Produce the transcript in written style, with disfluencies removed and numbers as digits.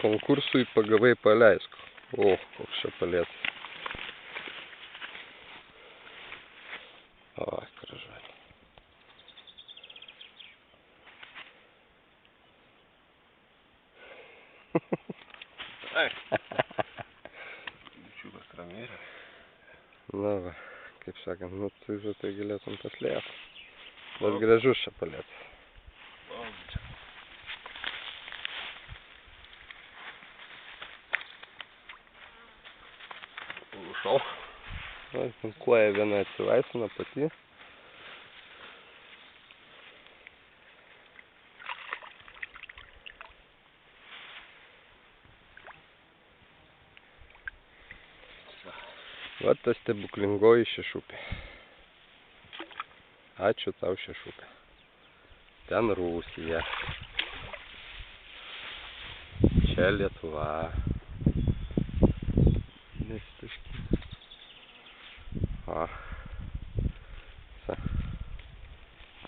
konkursui pagavai paleisk. O, koks čia palėtas. O, gražuolė. Ai. Bičiukas ramėrė. Na va, kaip sakant, nu tai galėtum paslėpti. Bet gražus čia palėtas. Užšau. Koja viena atsilaisvina pati. Va ta stebuklingoji šešupė. Ačiū tau šešupė. Ten Rusija. Čia Lietuva. Nesiški.